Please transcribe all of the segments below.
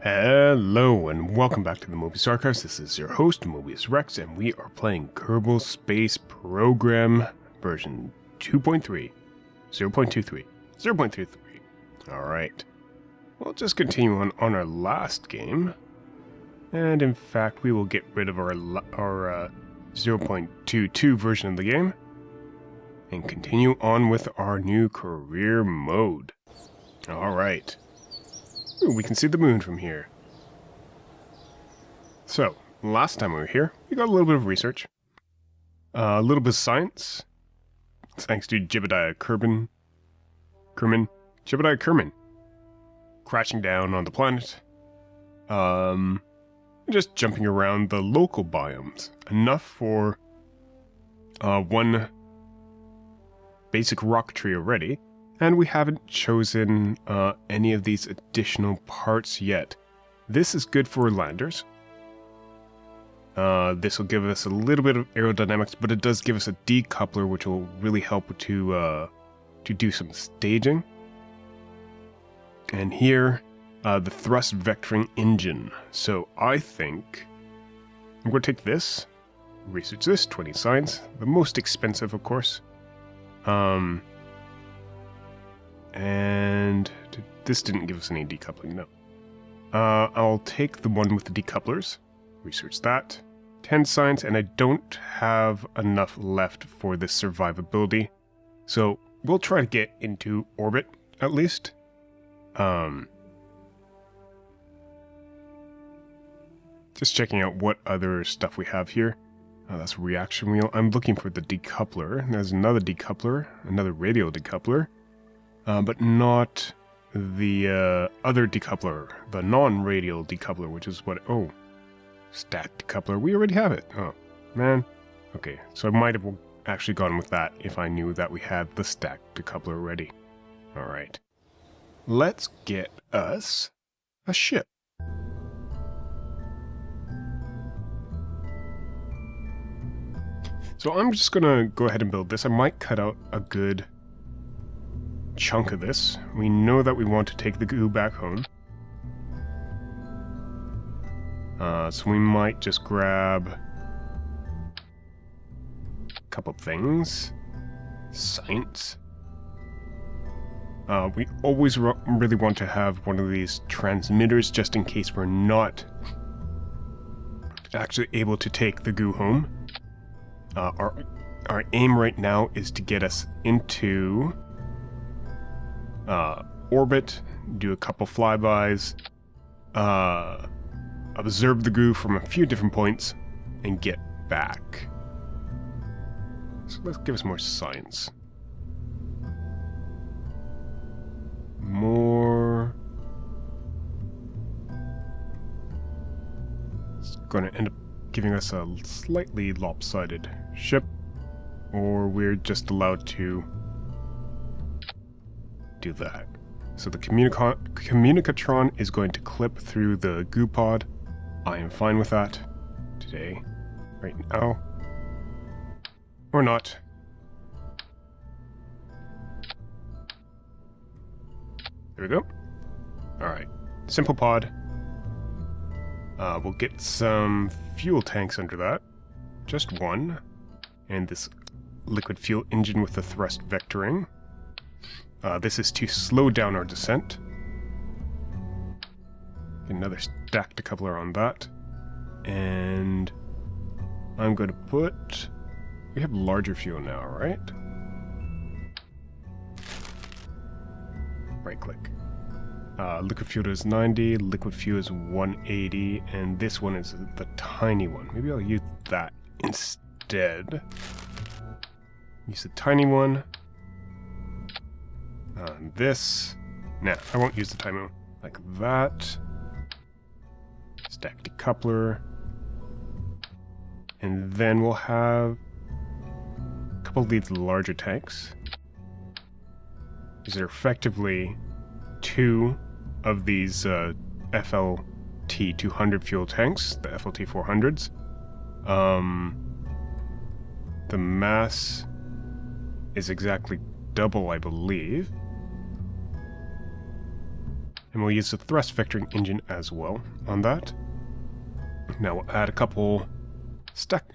Hello and welcome back to the Mobius Archives. This is your host, Mobius Rex, and we are playing Kerbal Space Program version 2.3, 0.23, 0.33. Alright, we'll just continue on our last game, and in fact we will get rid of our 0.22 version of the game, and continue on with our new career mode. Alright. Ooh, we can see the moon from here. So, last time we were here, we got a little bit of research. A little bit of science. Thanks to Jebediah Kerman. Crashing down on the planet. Just jumping around the local biomes. Enough for one basic rock tree already. And we haven't chosen any of these additional parts yet. This is good for landers. This will give us a little bit of aerodynamics, but it does give us a decoupler, which will really help to do some staging. And here, the thrust vectoring engine. So I think I'm going to take this, research this, 20 science, the most expensive, of course. And this didn't give us any decoupling, no. I'll take the one with the decouplers, research that, 10 science, and I don't have enough left for this survivability, so we'll try to get into orbit, at least. Just checking out what other stuff we have here. That's reaction wheel. I'm looking for the decoupler. There's another decoupler, another radial decoupler. But not the other decoupler, the non-radial decoupler, which is what... Oh, stack decoupler. We already have it. Oh, man. Okay, so I might have actually gone with that if I knew that we had the stack decoupler already. Alright. Let's get us a ship. So I'm just going to go ahead and build this. I might cut out a good chunk of this. We know that we want to take the goo back home. So we might just grab a couple things. Science. We always really want to have one of these transmitters just in case we're not actually able to take the goo home. Our aim right now is to get us into orbit, do a couple flybys, observe the goo from a few different points, and get back. So let's give us more science. More... It's going to end up giving us a slightly lopsided ship, or we're just allowed to do that. So the communicatron is going to clip through the goo pod. I am fine with that today, right now, or not. There we go. Alright, simple pod. We'll get some fuel tanks under that, just one, and this liquid fuel engine with the thrust vectoring. This is to slow down our descent. Another stack decoupler on that. And I'm going to put... We have larger fuel now, right? Right click. Liquid fuel is 90, liquid fuel is 180, and this one is the tiny one. Maybe I'll use that instead. Use the tiny one. This. Nah, I won't use the timer. Like that. Stack decoupler. And then we'll have a couple of these larger tanks. These are effectively two of these FLT 200 fuel tanks, the FLT 400s. The mass is exactly double, I believe. And we'll use the thrust vectoring engine as well on that. Now we'll add a couple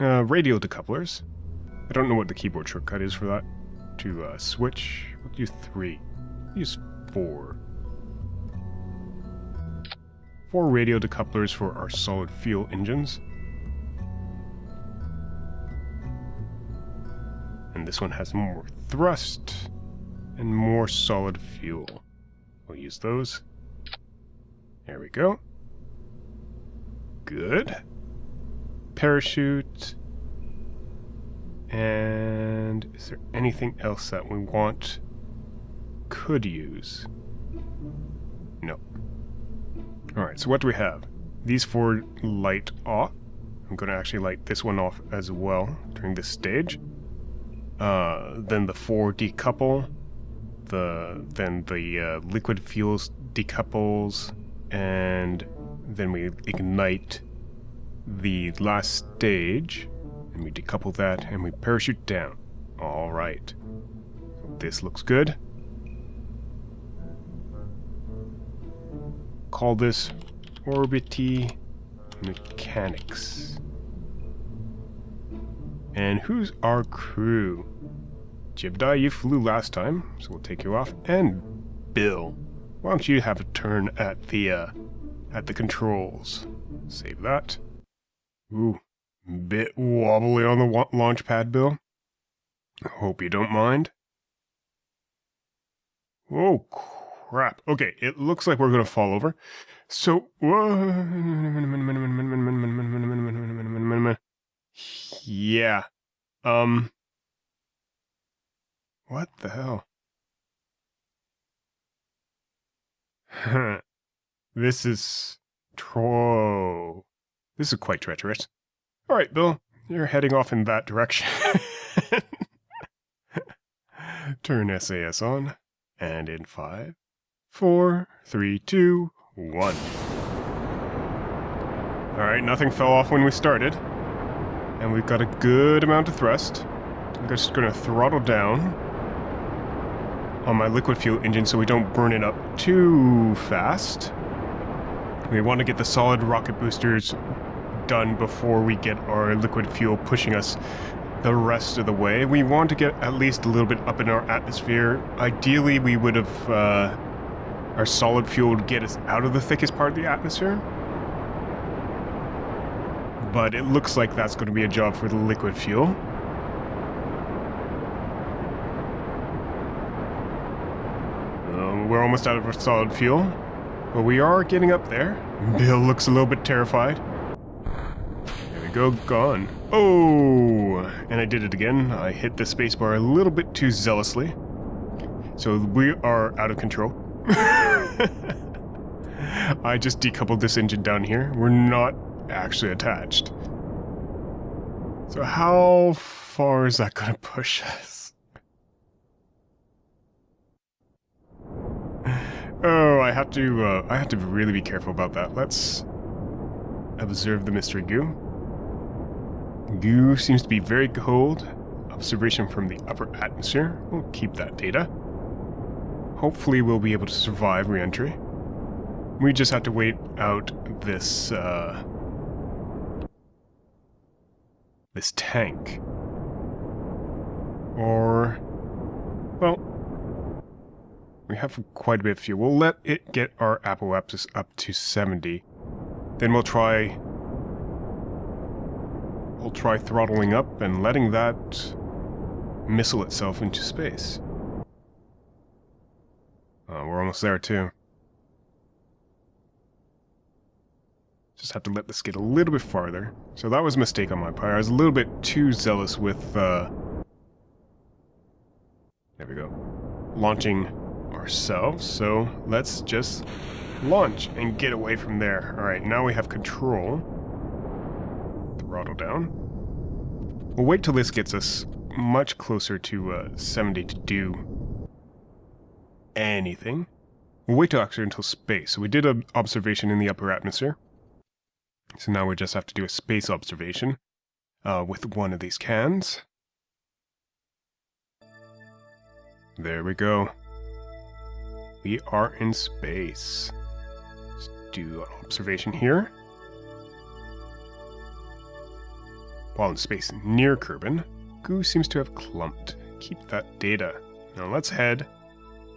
radial decouplers. I don't know what the keyboard shortcut is for that. To switch, we'll do 3. Use 4. 4 radial decouplers for our solid fuel engines. And this one has more thrust and more solid fuel. We'll use those. There we go. Good. Parachute. And is there anything else that we could use? No. Alright, so what do we have? These 4 light off. I'm going to actually light this one off as well during this stage. Then the 4 decouple. Then the liquid fuels decouples. And then we ignite the last stage. And we decouple that, and we parachute down. Alright. This looks good. Call this Orbity Mechanics. And who's our crew? Jibdai, you flew last time, so we'll take you off. And Bill, why don't you have a turn at the controls? Save that. Ooh. Bit wobbly on the launch pad, Bill. Hope you don't mind. Oh, crap. Okay, it looks like we're going to fall over. So, yeah. What the hell? This is This is quite treacherous. Alright, Bill, you're heading off in that direction. Turn SAS on, and in 5, 4, 3, 2, 1. Alright, nothing fell off when we started. And we've got a good amount of thrust. I'm just going to throttle down on my liquid fuel engine so we don't burn it up too fast. We want to get the solid rocket boosters done before we get our liquid fuel pushing us the rest of the way. We want to get at least a little bit up in our atmosphere. Ideally, we would have our solid fuel would get us out of the thickest part of the atmosphere. But it looks like that's going to be a job for the liquid fuel. We're almost out of our solid fuel, but we are getting up there. Bill looks a little bit terrified. Go, gone. Oh, and I did it again. I hit the spacebar a little bit too zealously. So we are out of control. I just decoupled this engine down here. We're not actually attached. So how far is that going to push us? Oh, I have to really be careful about that. Let's observe the mystery goo. Goo seems to be very cold. Observation from the upper atmosphere. We'll keep that data. Hopefully we'll be able to survive re-entry. We just have to wait out this, this tank. Or, well, we have quite a bit of fuel. We'll let it get our apoapsis up to 70. Then we'll try throttling up and letting that missile itself into space. We're almost there too. Just have to let this get a little bit farther. So that was a mistake on my part. I was a little bit too zealous with, there we go, launching ourselves. So let's just launch and get away from there. Alright, now we have control. Throttle down. We'll wait till this gets us much closer to 70 to do anything. We'll wait till actually until space. So we did an observation in the upper atmosphere. So now we just have to do a space observation with one of these cans. There we go. We are in space. do an observation here. While in space near Kerbin, goo seems to have clumped. Keep that data. Now let's head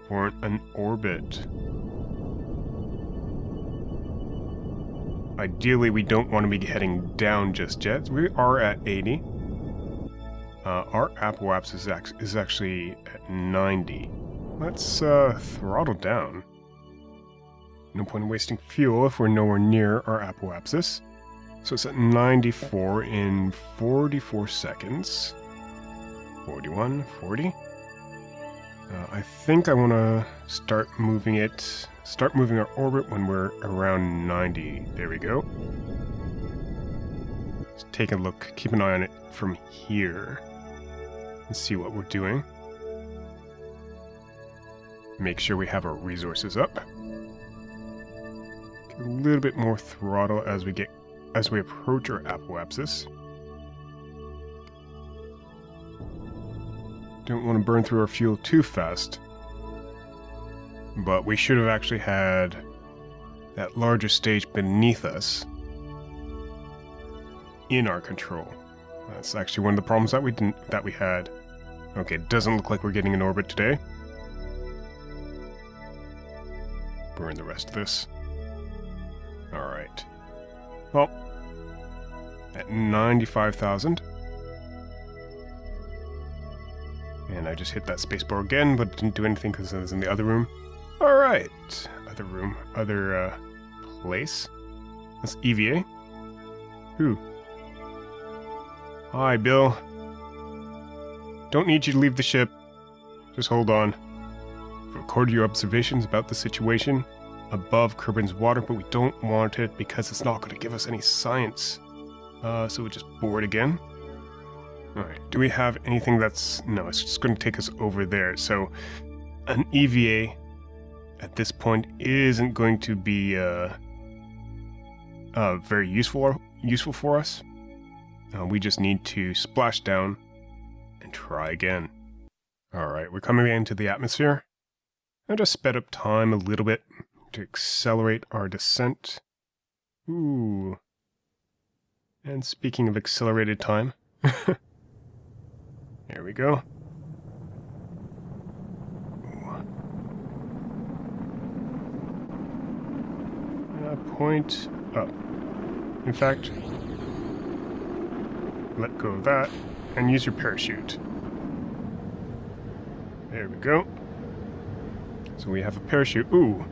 for an orbit. Ideally, we don't want to be heading down just yet. We are at 80. Our apoapsis is actually at 90. Let's throttle down. No point in wasting fuel if we're nowhere near our apoapsis. So it's at 94 in 44 seconds. 41, 40. I think I want to start moving our orbit when we're around 90. There we go. Let's take a look, keep an eye on it from here. And see what we're doing. Make sure we have our resources up. Get a little bit more throttle as we approach our apoapsis. Don't want to burn through our fuel too fast. But we should have actually had that larger stage beneath us in our control. That's actually one of the problems that we had. Okay, it doesn't look like we're getting an orbit today. Burn the rest of this. Alright. Well, at 95,000. And I just hit that spacebar again, but didn't do anything because I was in the other room. Alright. Other room. Other, place. That's EVA. Who? Hi, Bill. Don't need you to leave the ship. Just hold on. Record your observations about the situation above Kerbin's water, but we don't want it because it's not going to give us any science. So we'll just board again. Alright, do we have anything that's... No, it's just going to take us over there. So, an EVA at this point isn't going to be very useful for us. We just need to splash down and try again. Alright, we're coming into the atmosphere. I just sped up time a little bit to accelerate our descent. Ooh. And speaking of accelerated time, there we go. Point up. In fact, let go of that and use your parachute. There we go. So we have a parachute. Ooh.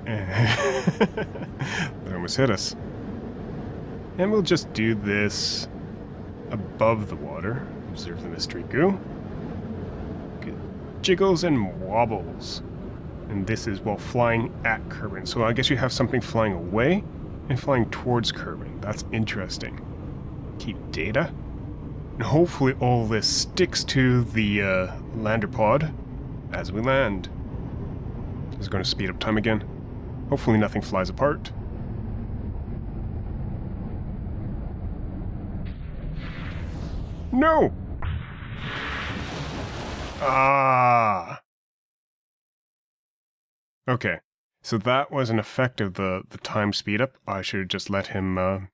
That almost hit us. And we'll just do this above the water. Observe the mystery goo. Good jiggles and wobbles. And this is while flying at Kerbin. So I guess you have something flying away and flying towards Kerbin. That's interesting. Keep data. And hopefully all this sticks to the lander pod as we land. This is going to speed up time again. Hopefully nothing flies apart. No! Ah! Okay, so that was an effect of the time speed up. I should have just let him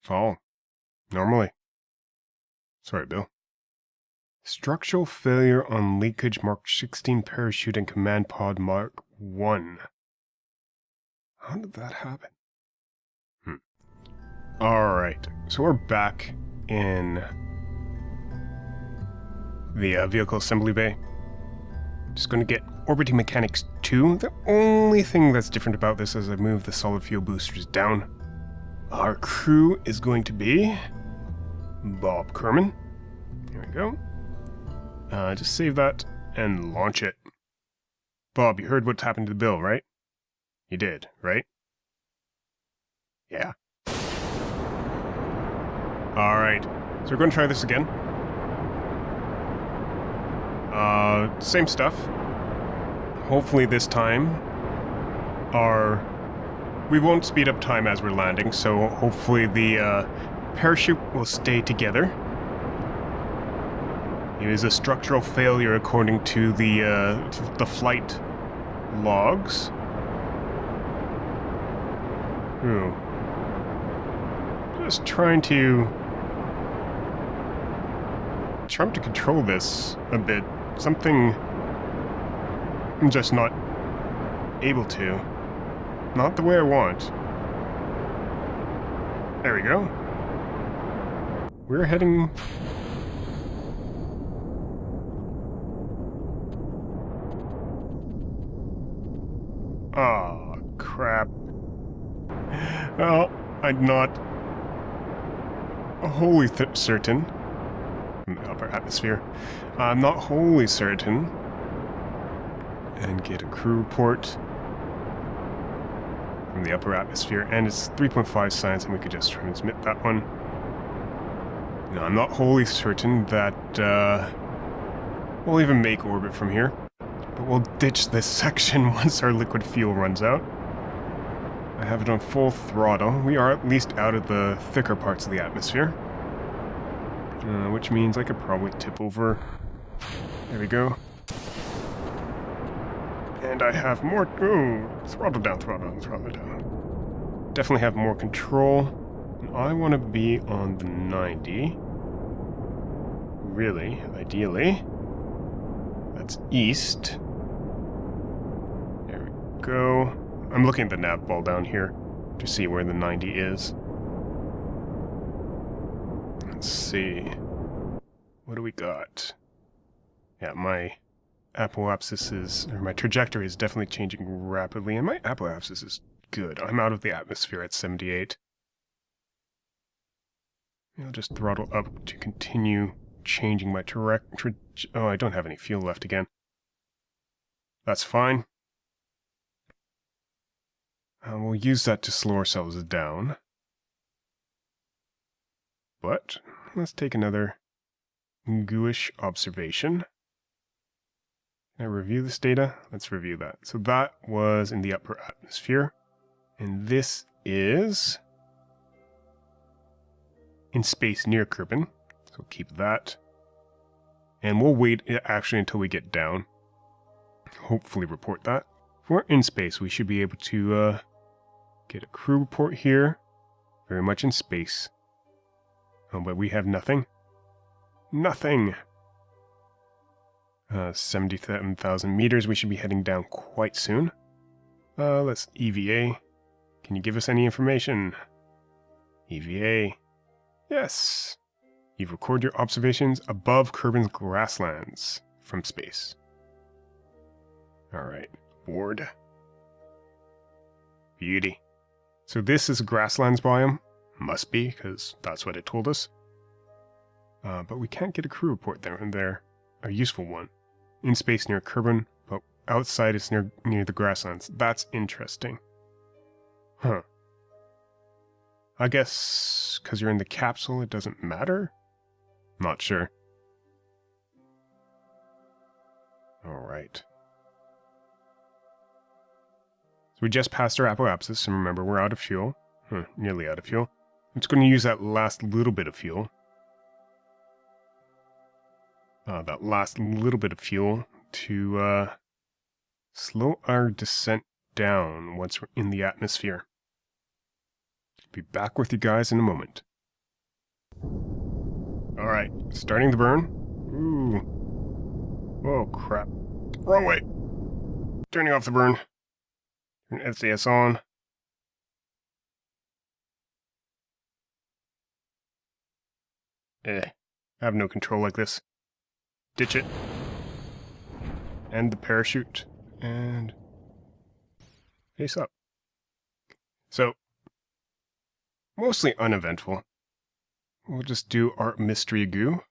fall. Normally. Sorry, Bill. Structural failure on leakage Mark 16 parachute and command pod Mark 1. How did that happen? Alright, so we're back in the vehicle assembly bay. Just going to get Orbiting Mechanics 2. The only thing that's different about this is I move the solid fuel boosters down. Our crew is going to be Bob Kerman. Here we go. Just save that and launch it. Bob, you heard what happened to the bill, right? You did, right? Yeah. Alright, so we're going to try this again. Same stuff. Hopefully this time we won't speed up time as we're landing, so hopefully the parachute will stay together. It is a structural failure according to the flight logs. Ooh. Just trying to control this a bit. Something I'm just not able to. Not the way I want. There we go. We're heading... Ah, crap. Well, I'm not wholly certain. From the upper atmosphere. I'm not wholly certain. And get a crew report from the upper atmosphere. And it's 3.5 science, and we could just transmit that one. No, I'm not wholly certain that we'll even make orbit from here. But we'll ditch this section once our liquid fuel runs out. I have it on full throttle. We are at least out of the thicker parts of the atmosphere. Which means I could probably tip over. There we go. And I have more... Ooh, throttle down, throttle down, throttle down. Definitely have more control. And I want to be on the 90. Really, ideally. That's east. There we go. I'm looking at the nav ball down here to see where the 90 is. Let's see. What do we got? Yeah, my apoapsis is, or my trajectory is definitely changing rapidly, and my apoapsis is good. I'm out of the atmosphere at 78. I'll just throttle up to continue changing my oh, I don't have any fuel left again. That's fine. We'll use that to slow ourselves down. But let's take another gooish observation. Can I review this data? Let's review that. So that was in the upper atmosphere. And this is in space near Kerbal. So keep that. And we'll wait actually until we get down. Hopefully report that. If we're in space, we should be able to get a crew report here. Very much in space. Oh, but we have nothing. Nothing! 77,000 meters. We should be heading down quite soon. Let's EVA. Can you give us any information? EVA. Yes! You've recorded your observations above Kerbal's grasslands from space. Alright, board. Beauty. So this is a grasslands biome. Must be, because that's what it told us. But we can't get a crew report there, and they're a useful one. In space near Kerbal, but outside it's near the grasslands. That's interesting. Huh. I guess because you're in the capsule it doesn't matter? Not sure. Alright. So we just passed our apoapsis, and remember we're out of fuel. Nearly out of fuel. I'm just going to use that last little bit of fuel. To slow our descent down once we're in the atmosphere. Be back with you guys in a moment. Alright, starting the burn. Ooh. Oh crap. Wrong way. Turning off the burn. Turn SAS on. I have no control like this. Ditch it. And the parachute. And face up. So, mostly uneventful. We'll just do our mystery goo.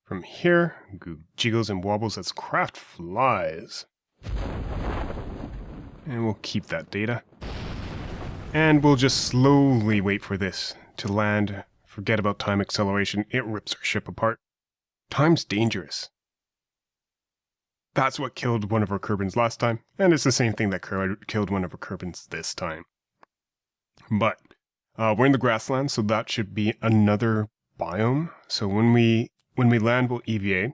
From here, goo jiggles and wobbles as craft flies. And we'll keep that data. And we'll just slowly wait for this to land. Forget about time acceleration. It rips our ship apart. Time's dangerous. That's what killed one of our Kerbals last time. And it's the same thing that killed one of our Kerbals this time. But we're in the grasslands, so that should be another biome. So when we land, we'll EVA.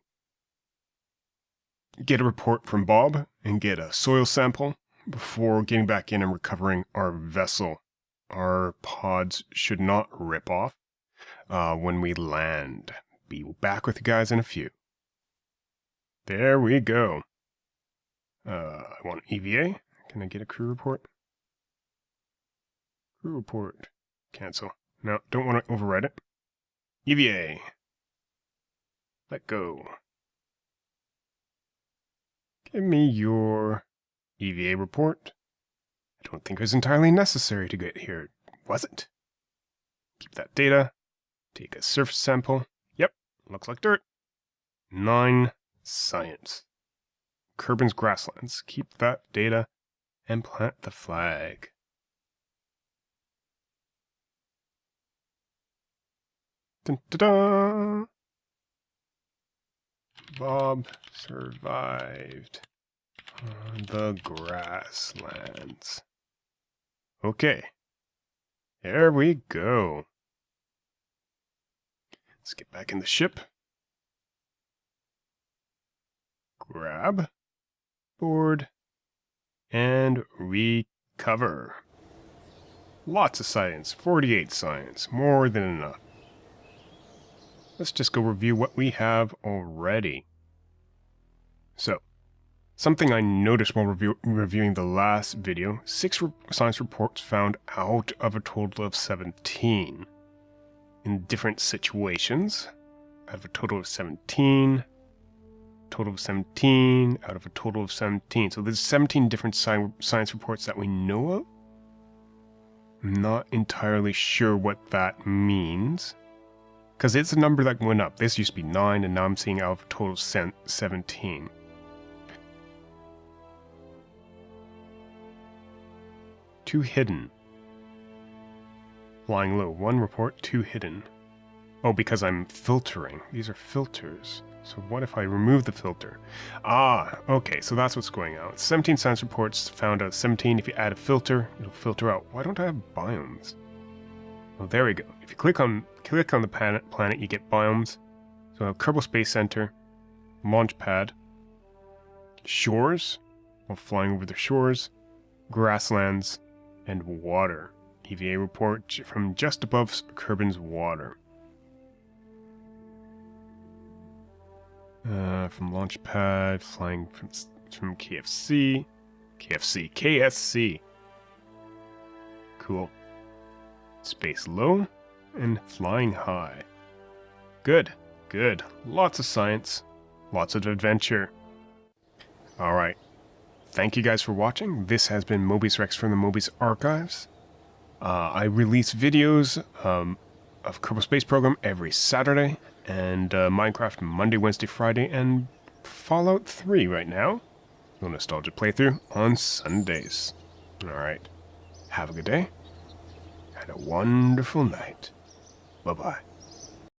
Get a report from Bob and get a soil sample. before getting back in and recovering our vessel. Our pods should not rip off when we land. Be back with you guys in a few. There we go. I want EVA. Can I get a crew report? Crew report. Cancel. No, don't want to override it. EVA. Let go. Give me your EVA report. I don't think it was entirely necessary to get here, was it? Keep that data. Take a surface sample. Yep, looks like dirt. 9 science. Kerbal grasslands. Keep that data and plant the flag. Dun, dun, dun. Bob survived on the grasslands. Okay. There we go. Let's get back in the ship. Grab. Board. And recover. Lots of science. 48 science. More than enough. Let's just go review what we have already. So, something I noticed while reviewing the last video, 6 science reports found out of a total of 17. In different situations, out of a total of 17, total of 17, out of a total of 17. So there's 17 different science reports that we know of. I'm not entirely sure what that means. Because it's a number that went up. This used to be 9, and now I'm seeing out of a total of 17. Two hidden. Flying low. 1 report, 2 hidden. Oh, because I'm filtering. These are filters. So what if I remove the filter? Ah, okay, so that's what's going on. 17 science reports found out 17. If you add a filter, it'll filter out. Why don't I have biomes? Oh, there we go. If you click on the planet, you get biomes. So I have Kerbal Space Center, launch pad, shores, while flying over the shores, grasslands, and water. EVA report from just above Kerbal's water. From launch pad, flying from KSC. Cool. Space low and flying high. Good, good. Lots of science, lots of adventure. Alright. Thank you guys for watching. This has been Mobius Rex from the Mobius Archives. I release videos of Kerbal Space Program every Saturday, and Minecraft Monday, Wednesday, Friday, and Fallout 3 right now. A nostalgia playthrough on Sundays. Alright. Have a good day. And a wonderful night. Bye-bye.